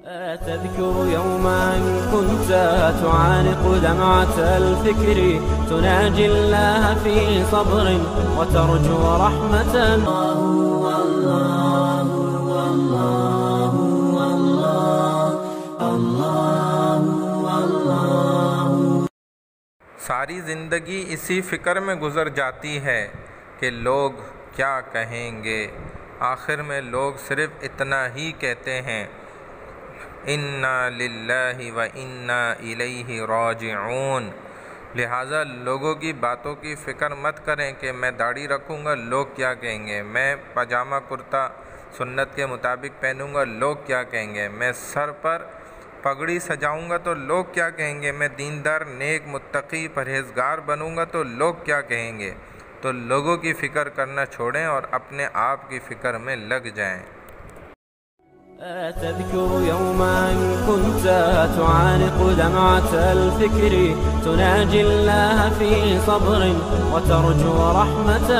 تذكر يوما كنت تعانق دمعة الفكر تناجي الله في صبر وترجو رحمة. ساری زندگی اسی فکر میں گزر جاتی ہے کہ لوگ کیا کہیں گے. آخر میں لوگ صرف اتنا ہی کہتے ہیں انا للہ و انا الیہ راجعون. لہٰذا لوگوں کی باتوں کی فکر مت کریں کہ میں داڑھی رکھوں گا لوگ کیا کہیں گے، میں پاجامہ کرتا سنت کے مطابق پہنوں گا لوگ کیا کہیں گے، میں سر پر پگڑی سجاؤں گا تو لوگ کیا کہیں گے، میں دیندار نیک متقی پرہیزگار بنوں گا تو لوگ کیا کہیں گے. تو لوگوں کی فکر کرنا چھوڑیں اور اپنے آپ کی فکر میں لگ جائیں. تذكر يوما كنت تعانق دمعة الفكر تناجي الله في صبر وترجو رحمة.